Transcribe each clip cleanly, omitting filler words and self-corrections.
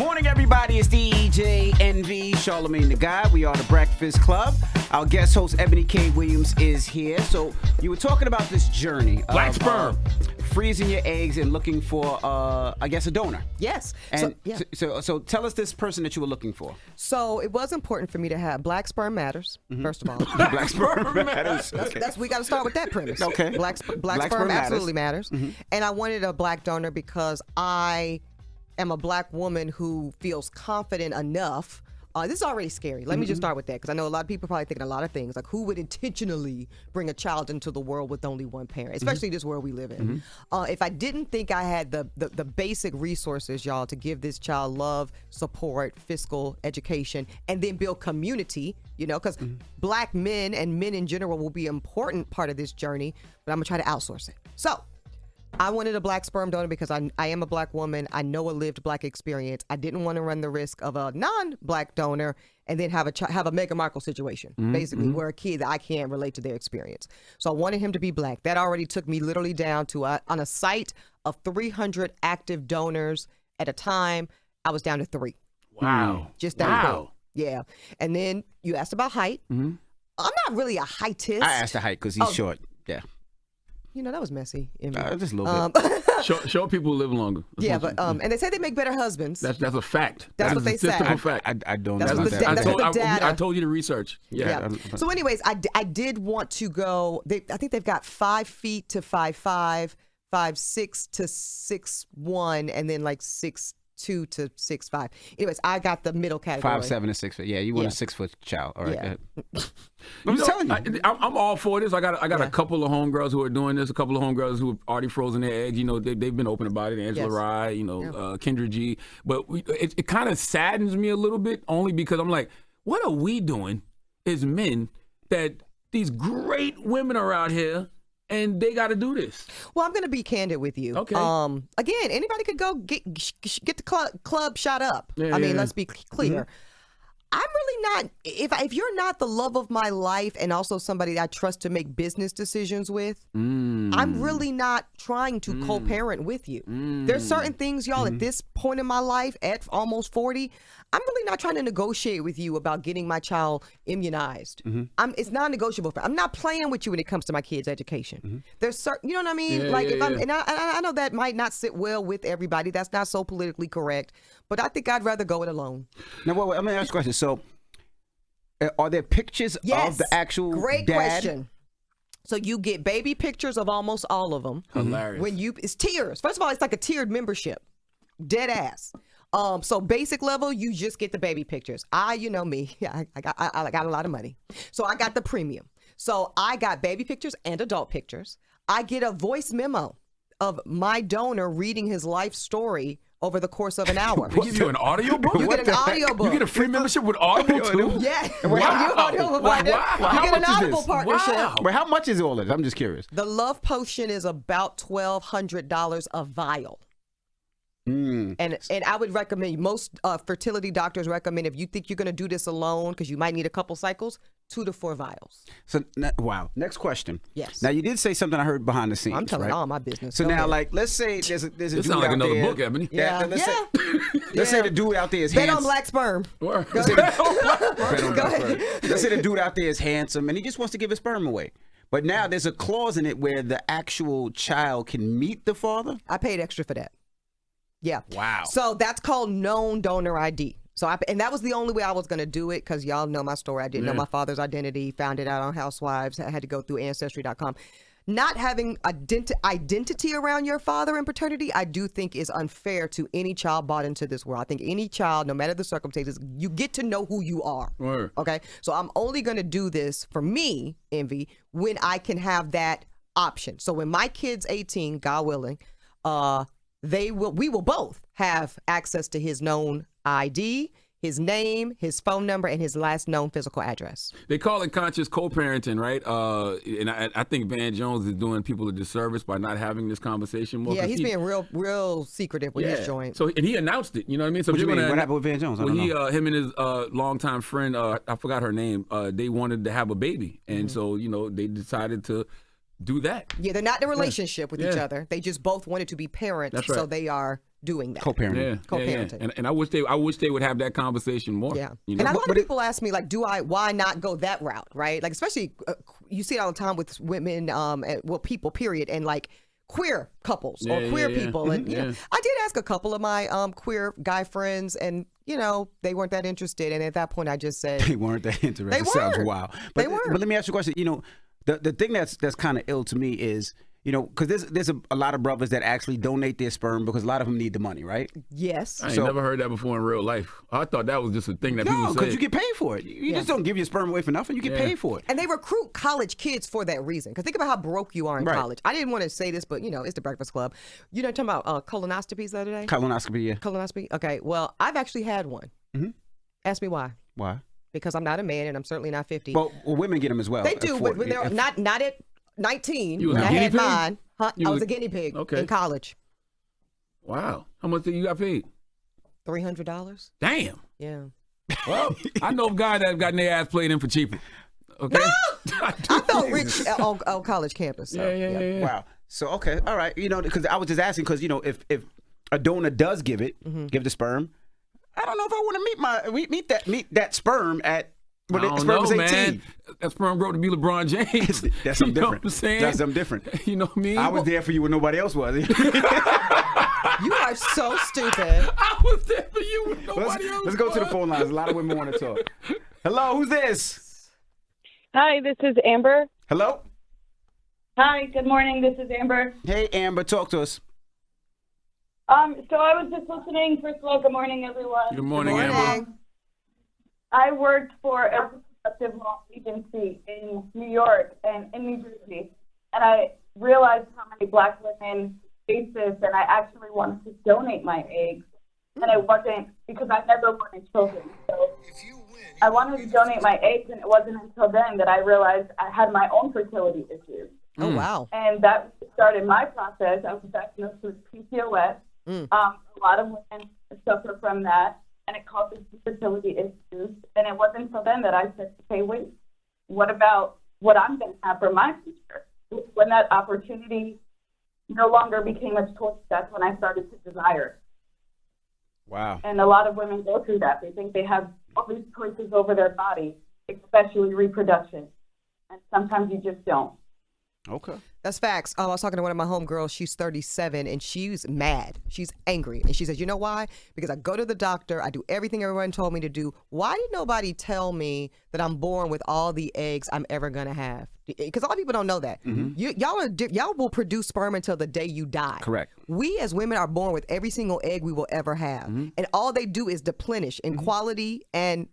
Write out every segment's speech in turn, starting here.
morning, everybody. It's DJ NV, Charlamagne the Guy. We are the Breakfast Club. Our guest host, Ebony K. Williams, is here. So you were talking about this journey. Black sperm. Freezing your eggs and looking for, I guess, a donor. Yes. And so tell us this person that you were looking for. So it was important for me to have black sperm matters, first of all. Black sperm matters. Okay. We got to start with that premise. Okay. Black sperm absolutely matters. And I wanted a black donor because I am a black woman who feels confident enough. This is already scary. Let me just start with that, because I know a lot of people probably thinking a lot of things, like who would intentionally bring a child into the world with only one parent, especially this world we live in. If I didn't think I had the basic resources, y'all, to give this child love, support, fiscal education, and then build community, you know, because black men and men in general will be an important part of this journey, but I'm going to try to outsource it. So I wanted a black sperm donor because I am a black woman. I know a lived black experience. I didn't want to run the risk of a non-black donor and then have a Meghan Markle situation, basically, where a kid, I can't relate to their experience. So I wanted him to be black. That already took me literally down to, on a site of 300 active donors at a time, I was down to 3. Wow. Just that quick. Yeah. And then you asked about height. I'm not really a heightist. I asked the height because he's short. Yeah. You know, that was messy. Just a little bit. Short people live longer. Yeah, but and they say they make better husbands. That's a fact. That's what they say. Statistical fact. I don't That's know what about the that. data. I told you the research. Yeah. So anyways, I did want to go, I think they've got 5 feet to 5'5", 5'6" to 6'1", and then like 6'2" to 6'5". Anyways, I got the middle category. 5'7" and 6 foot. Yeah, you want a 6 foot child. All right. Yeah. I'm just telling you. I'm all for this. I got a couple of homegirls who are doing this. A couple of homegirls who have already frozen their eggs. You know, they've been open about it. Angela Rye, you know, Kendra G. But it kind of saddens me a little bit, only because I'm like, what are we doing as men that these great women are out here and they got to do this? Well, I'm going to be candid with you. Okay. Again, anybody could go get the club shot up. I mean, let's be clear. I'm really not, if you're not the love of my life and also somebody that I trust to make business decisions with, I'm really not trying to co-parent with you. There's certain things, y'all, at this point in my life, at almost 40, I'm really not trying to negotiate with you about getting my child immunized. It's non-negotiable. I'm not playing with you when it comes to my kids' education. There's certain, you know what I mean? And I know that might not sit well with everybody. That's not so politically correct, but I think I'd rather go it alone. Now, wait, let me ask you a question. So, are there pictures of the actual Great dad? question. So you get baby pictures of almost all of them. Hilarious. It's tiers. First of all, it's like a tiered membership. Dead ass. So basic level, you just get the baby pictures. You know me, I got a lot of money. So I got the premium. So I got baby pictures and adult pictures. I get a voice memo of my donor reading his life story over the course of an hour. They give you an audio book? You get an audio book. You get a free membership with Audible too? Yeah. Wow. You get an Audible partnership. Wow. Wait, how much is all of it? I'm just curious. The Love Potion is about $1,200 a vial. And I would recommend, most fertility doctors recommend, if you think you're going to do this alone, because you might need a couple cycles, 2 to 4 vials. So, wow. Next question. Yes. Now, you did say something I heard behind the scenes. I'm telling all my business. So Go now, ahead. like, let's say there's a This dude sounds like out another there. book, Ebony. Let's say the dude out there is Bet handsome. on black sperm. Let's say let's say the dude out there is handsome and he just wants to give his sperm away. But now there's a clause in it where the actual child can meet the father. I paid extra for that. Yeah. Wow. So that's called known donor ID. So and that was the only way I was going to do it, because y'all know my story. I didn't know my father's identity, found it out on Housewives. I had to go through Ancestry.com. Not having identity around your father in paternity, I do think is unfair to any child brought into this world. I think any child, no matter the circumstances, you get to know who you are. Word. Okay? So I'm only going to do this, for me, Envy, when I can have that option. So when my kid's 18, God willing, we will both have access to his known ID, his name, his phone number, and his last known physical address. They call it conscious co-parenting, right? And I think Van Jones is doing people a disservice by not having this conversation more. Yeah, he's being real secretive with his joint. So, and he announced it, you know what I mean? So What do you mean? What happened with Van Jones? I don't know. Him and his longtime friend, I forgot her name, they wanted to have a baby. And so, you know, they decided to do that. Yeah, they're not in a relationship with each other. They just both wanted to be parents, That's right. so they are doing that. Co-parenting. Co-parenting. And I wish they would have that conversation more. Yeah. You know? And a lot of people ask me, like, why not go that route, right? Like, especially, you see it all the time with women, people, period, and like queer couples or queer people. And, you know, I did ask a couple of my queer guy friends, and, you know, they weren't that interested. And at that point, I just said. They weren't that interested. They It sounds weren't. wild. They weren't. But let me ask you a question. You know, the thing that's kind of ill to me is, you know, because there's a lot of brothers that actually donate their sperm because a lot of them need the money, right? Yes. I ain't never heard that before in real life. I thought that was just a thing that people No, say. because you get paid for it. You just don't give your sperm away for nothing. You get paid for it. And they recruit college kids for that reason. Because think about how broke you are in college. I didn't want to say this, but, you know, it's the Breakfast Club. You know, talking about colonoscopies the other day? Colonoscopy, yeah. Colonoscopy? Okay. Well, I've actually had one. Mm-hmm. Ask me why. Why? Because I'm not a man and I'm certainly not 50. Well, women get them as well. They do, but they're not at 19. You was when a I guinea had pig? mine. Huh? You I was was a guinea pig okay. in college. Wow. How much did you got paid? $300. Damn. Yeah. Well, I know guys that have gotten their ass played in for cheaper. Okay. I felt rich on college campus. So, Yeah. Wow. So, okay. All right. You know, because I was just asking because, you know, if a donor does give it, give the sperm, I don't know if I want to meet that sperm at when I the don't sperm know, is 18. man. That sperm grow to be LeBron James. That's something You know different. what I'm saying? That's something different. You know what I mean? I was there for you when nobody else was. You are so stupid. I was there for you when nobody else Let's go to the was. phone lines. A lot of women want to talk. Hello, who's this? Hi, this is Amber. Hello? Hi, good morning. This is Amber. Hey, Amber, talk to us. So I was just listening. First of all, good morning, everyone. Good morning, Good Amber. morning. I worked for a reproductive law agency in New York and in New Jersey, and I realized how many Black women face this, and I actually wanted to donate my eggs, and it wasn't because I never wanted children. So I wanted to donate my eggs, and it wasn't until then that I realized I had my own fertility issues. Oh, wow. And that started my process. I was diagnosed with PCOS. A lot of women suffer from that, and it causes fertility issues. And it wasn't until then that I said, okay, wait, what about what I'm going to have for my future? When that opportunity no longer became a choice, that's when I started to desire. Wow. And a lot of women go through that. They think they have all these choices over their body, especially reproduction. And sometimes you just don't. Okay. That's facts. I was talking to one of my homegirls. She's 37, and she's mad. She's angry. And she says, you know why? Because I go to the doctor. I do everything everyone told me to do. Why did nobody tell me that I'm born with all the eggs I'm ever going to have? Because a lot of people don't know that. Y'all will produce sperm until the day you die. Correct. We as women are born with every single egg we will ever have. And all they do is deplenish in quality and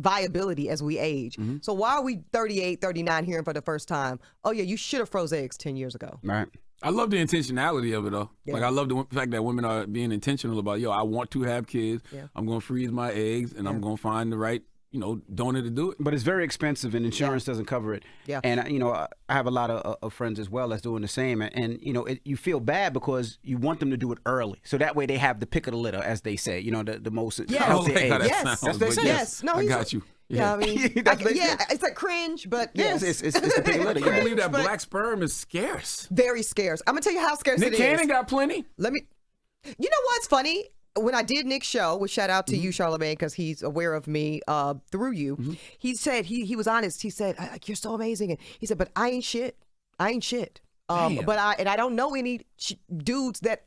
viability as we age. So why are we 38, 39 hearing for the first time, oh yeah, you should have froze eggs 10 years ago? Right. I love the intentionality of it, though. Yeah. Like, I love the fact that women are being intentional about, I want to have kids. Yeah. I'm going to freeze my eggs, and I'm going to find the right, donor to do it. But it's very expensive, and insurance doesn't cover it. Yeah. And I have a lot of friends as well that's doing the same. And you feel bad because you want them to do it early, so that way they have the pick of the litter, as they say. The most Yes. healthy I like how age. that Yes. sounds, That's what they but say. Yes. No, I he's got you. Yeah, I mean, That's what they say. it's like cringe, but Yes, yes, it's the pick of the litter. I can't Yeah. believe that But- black sperm is scarce. very scarce. I'm gonna tell you how scarce Nick it is. Cannon got plenty. Let me. You know what's funny? When I did Nick's show, which shout out to you, Charlamagne, because he's aware of me through you. He said he was honest. He said, "You're so amazing," and he said, "But I ain't shit. I ain't shit. Damn. But I don't know any dudes that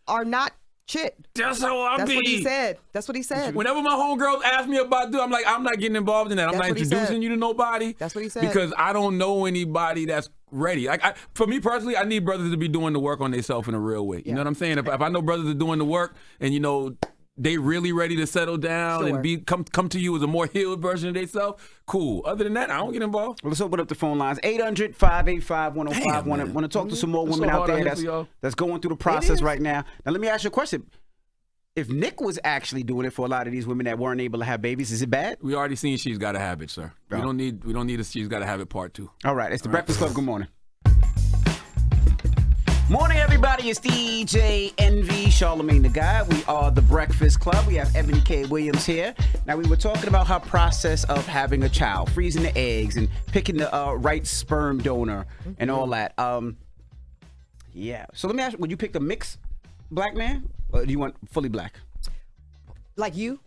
are not shit." That's how I That's be. what he said. That's what he said. Whenever my homegirls ask me about I'm like, I'm not getting involved in that. I'm That's not what he introducing said. you to nobody. That's what he said. Because I don't know anybody that's ready. Like, for me personally, I need brothers to be doing the work on themselves in a real way. You know what I'm saying? If I know brothers are doing the work and, they really ready to settle down Sure. and come to you as a more healed version of themselves, cool. Other than that, I don't get involved. Well, let's open up the phone lines. 800-585-1051. Want to talk to some more It's women so out hard there out here for y'all. that's going through the process is. right now. Now, let me ask you a question. If Nick was actually doing it for a lot of these women that weren't able to have babies, is it bad? We already seen She's Gotta Have It, sir. Oh. We don't need a She's Gotta Have It part 2. All right, it's the Breakfast Club. Good morning. Morning, everybody. It's DJ Envy, Charlamagne the Guy. We are the Breakfast Club. We have Ebony K. Williams here. Now, we were talking about her process of having a child, freezing the eggs and picking the right sperm donor and all that. Yeah. So let me ask you, would you pick the mixed black man? Or do you want fully black? Like you?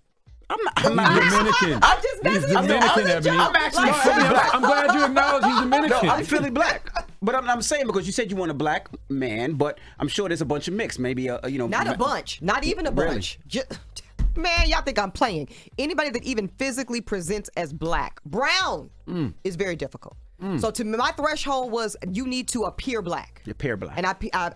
I'm not Dominican. I'm just He's Dominican, Ebony. I'm actually fully black. I'm glad you acknowledge he's Dominican. No, I'm Philly black. But I'm saying because you said you want a black man, but I'm sure there's a bunch of mix. Maybe not a bunch, not even a bunch. Man, y'all think I'm playing. Anybody that even physically presents as black, brown, is very difficult. So to me, my threshold was you need to appear black. You appear black. And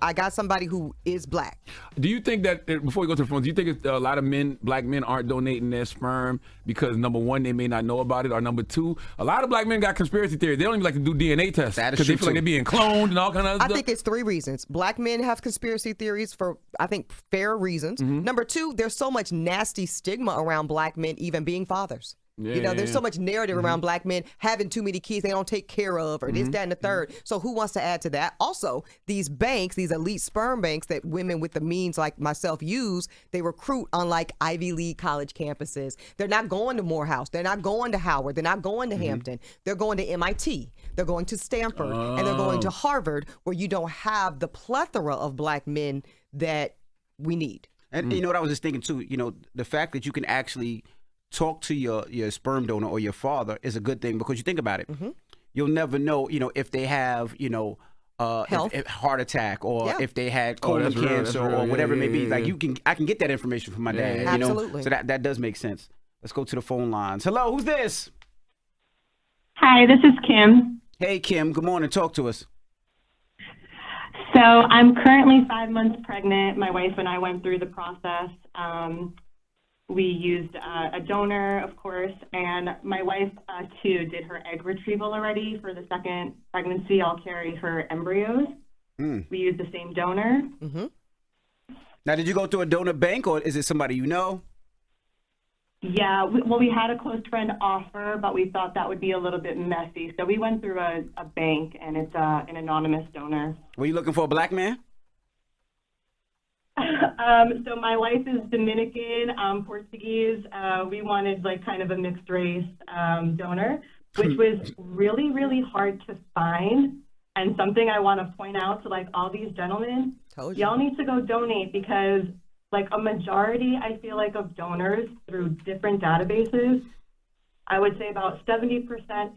I got somebody who is black. Do you think that, before we go to the phone, do you think a lot of black men aren't donating their sperm because, number one, they may not know about it, or number two, a lot of black men got conspiracy theories. They don't even like to do DNA tests because they feel like they're being cloned and all kind of stuff. I think it's 3 reasons. Black men have conspiracy theories for, I think, fair reasons. Number 2, there's so much nasty stigma around black men even being fathers. There's so much narrative around black men having too many kids they don't take care of, or this, that, and the third. So who wants to add to that? Also, these banks, these elite sperm banks that women with the means like myself use, they recruit on like Ivy League college campuses. They're not going to Morehouse. They're not going to Howard. They're not going to Hampton. They're going to MIT. They're going to Stanford. And they're going to Harvard, where you don't have the plethora of black men that we need. And you know what I was just thinking too, the fact that you can actually talk to your sperm donor or your father is a good thing, because you think about it. You'll never know, if they have, if heart attack, or if they had colon cancer, or whatever it may be. Like I can get that information from my dad. Absolutely. So that does make sense. Let's go to the phone lines. Hello, who's this? Hi, this is Kim. Hey, Kim. Good morning. Talk to us. So I'm currently 5 months pregnant. My wife and I went through the process. We used a donor, of course, and my wife, too, did her egg retrieval already. For the second pregnancy, I'll carry her embryos. We used the same donor. Now, did you go to a donor bank, or is it somebody you know? Yeah, we had a close friend offer, but we thought that would be a little bit messy. So we went through a bank, and it's an anonymous donor. Were you looking for a black man? So my wife is Dominican, Portuguese. We wanted like kind of a mixed race donor, which was really, really hard to find. And something I want to point out to like all these gentlemen, y'all need to go donate, because like a majority, I feel like, of donors through different databases, I would say about 70%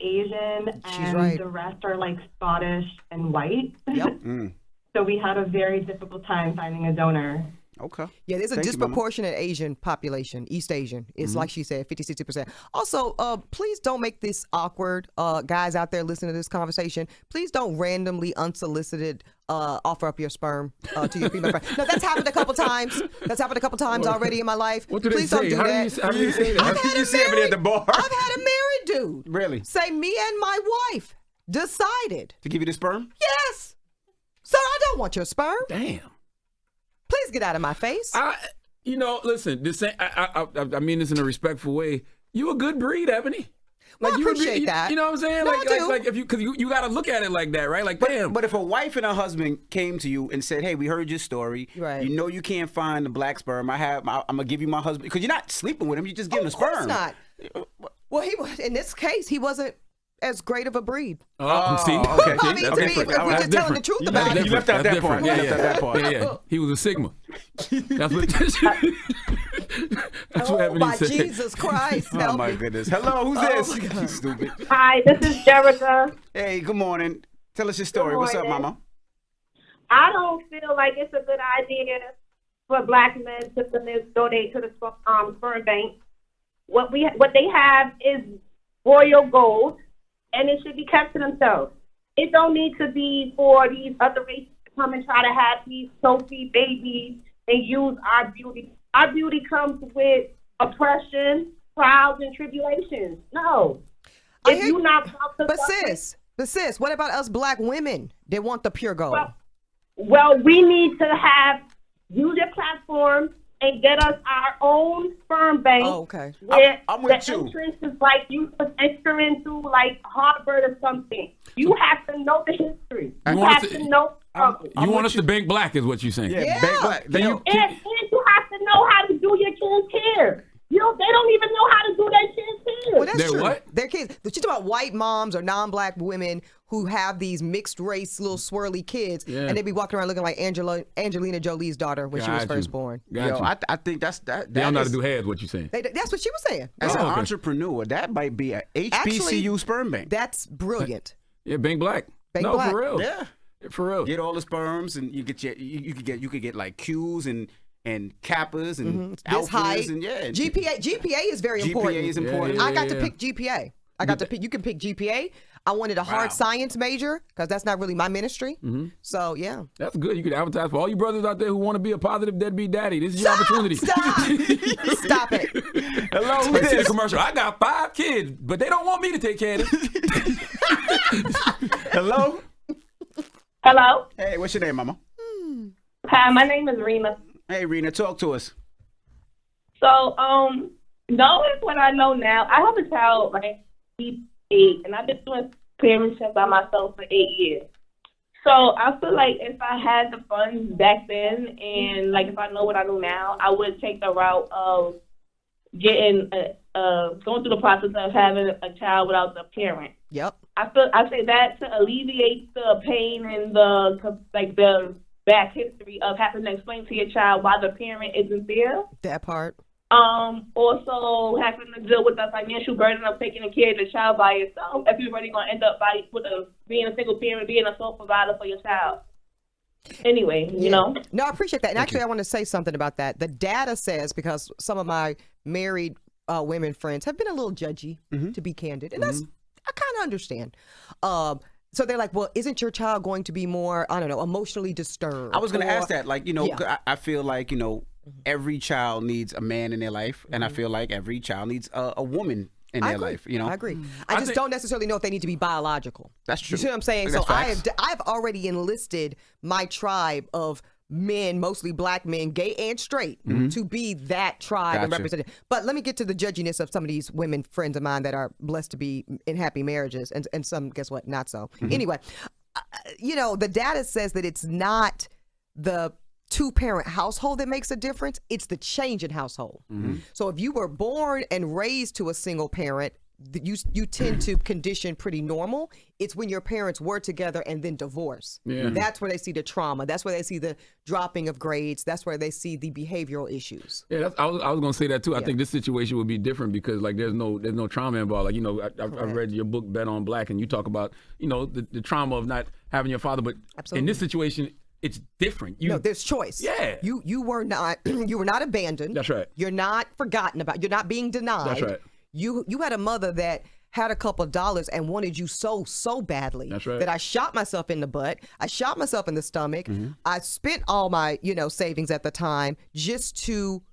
Asian, and the rest are like Scottish and white. Yep. So we had a very difficult time finding a donor. Okay. Yeah, there's a disproportionate Asian population, East Asian. It's like she said, 50, 60%. Also, please don't make this awkward. Guys out there listening to this conversation, please don't randomly, unsolicited offer up your sperm to your female friend. No, that's happened a couple times. That's happened a couple times already in my life. What do please they say? don't do that. How do you say that? You see him at the bar. I've had a married dude. Really? Say, me and my wife decided. To give you the sperm? Yes. Sir, I don't want your sperm. Damn. Please get out of my face. Listen, this ain't, I mean this in a respectful way. You a good breed, Ebony. Well, I appreciate that. You know what I'm saying? No, I do. Like if because you got to look at it like that, right? Like, damn. But if a wife and a husband came to you and said, "Hey, we heard your story. Right. You know you can't find the black sperm. I'm gonna give you my husband," because you're not sleeping with him. You just give him the sperm. Of course not. Well, in this case, he wasn't as great of a breed. See? Okay. I mean, if we're just telling the truth about it. You left out that part. Yeah. He was a Sigma. That's what. That's what Oh Ebony my said. Jesus Christ! Oh my goodness. Hello, who's this? Stupid. Hi, this is Jerica. Hey, good morning. Tell us your story. What's up, Mama? I don't feel like it's a good idea for black men to donate to the sperm bank. What they have is royal gold, and it should be kept to themselves. It don't need to be for these other races to come and try to have these trophy babies and use our beauty. Our beauty comes with oppression, trials, and tribulations. No. If you're not proud to But sis, what about us black women that want the pure gold? Well, we need to use your platform and get us our own sperm bank. Oh, okay. I'm with you. Entrance is like you enter into like Harvard or something. You have to know the history. You have to know. You want us to bank black, is what you're saying? Yeah. Bank black. And you have to know how to do your kids' hair. They don't even know how to do their kids' hair. Well, that's They're true. what? Their kids. She's talking about white moms or non-black women who have these mixed race little swirly kids, and they be walking around looking like Angelina Jolie's daughter when she was first born. I think that's that. They don't know how to do heads. What you saying? That's what she was saying. As an entrepreneur, that might be a HBCU sperm bank. That's brilliant. Yeah, Bank Black. Bank Black. For real. Yeah, for real. Get all the sperms, and you could get like Qs and Kappas and this height. And GPA is very important. GPA is important. I got to pick GPA. I got to pick. You can pick GPA. I wanted a hard science major because that's not really my ministry. So yeah, that's good. You could advertise for all you brothers out there who want to be a positive deadbeat daddy. This is your opportunity. Stop it. Hello, who's this? Commercial. I got 5 kids, but they don't want me to take care of them. Hello. Hello. Hey, what's your name, Mama? Hi, my name is Rena. Hey, Rena, talk to us. So, knowing what I know now, I have a child, right? He's 8, and I've been doing parenting by myself for 8 years. So I feel like if I had the funds back then, and like if I know what I know now, I would take the route of getting going through the process of having a child without the parent. Yep. I say that to alleviate the pain and the back history of having to explain to your child why the parent isn't there. That part. Also having to deal with the financial burden of taking care of the child by yourself if you're really going to end up being a single parent, being a sole provider for your child. Anyway, you know. No, I appreciate that. And actually, I want to say something about that. The data says, because some of my married women friends have been a little judgy, to be candid. And that's, I kind of understand. So they're like, well, isn't your child going to be more, I don't know, emotionally disturbed? I was going to ask that. Like, you know, I feel like, you know, every child needs a man in their life. And I feel like every child needs a woman in their life, you know. I agree. I just don't necessarily know if they need to be biological. That's true. You see what I'm saying? That's so facts. I've already enlisted my tribe of men, mostly black men, gay and straight, to be that tribe and represent it. But let me get to the judginess of some of these women friends of mine that are blessed to be in happy marriages, and some, guess what, not so. Anyway, you know, the data says that it's not the two-parent household that makes a difference, it's the change in household. So if you were born and raised to a single parent, you tend to condition pretty normal. It's when your parents were together and then divorce. That's where they see the trauma. That's where they see the dropping of grades. That's where they see the behavioral issues. Yeah, I was going to say that too. I think this situation would be different because like there's no trauma involved. Like, you know, I read your book Bet on Black, and you talk about, you know, the trauma of not having your father. But in this situation, it's different. No, there's choice. Yeah. You were not abandoned. That's right. You're not forgotten about. You're not being denied. That's right. You had a mother that had a couple of dollars and wanted you so badly. That's right. That I shot myself in the butt. I shot myself in the stomach. I spent all my, you know, savings at the time just to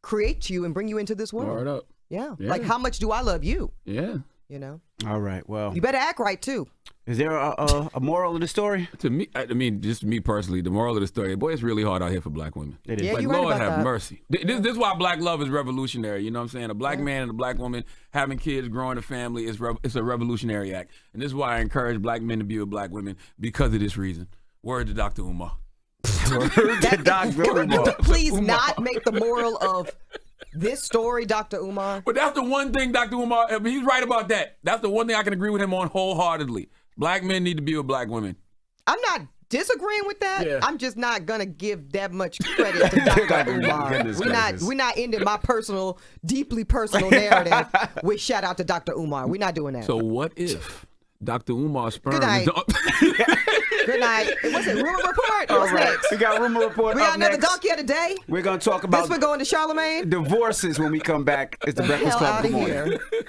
create you and bring you into this world. Word up. Yeah. Like, how much do I love you? Yeah. You know. All right. Well, you better act right too. Is there a moral of the story? To me, I mean, just me personally, the moral of the story, boy, it's really hard out here for black women. It is. Yeah, like, you're right Lord about have that. mercy. This is why black love is revolutionary. You know what I'm saying? A black man and a black woman having kids, growing a family, it's a revolutionary act. And this is why I encourage black men to be with black women, because of this reason. Word to Dr. Umar. Word to Dr. Umar. Please not make the moral of this story, Dr. Umar. But that's the one thing Dr. Umar, I mean, he's right about that. That's the one thing I can agree with him on wholeheartedly. Black men need to be with black women. I'm not disagreeing with that. Yeah. I'm just not gonna give that much credit to Dr. Umar. We're not ending my deeply personal narrative with shout out to Dr. Umar. We're not doing that. So what if Dr. Umar's sperm Good night. is Good night. What's it? Rumor report? What's next? We got rumor report. We got another donkey of the day. We're gonna talk about This we're going to Charlamagne. divorces when we come back. It's the Breakfast Hell Club. outta Good morning. here.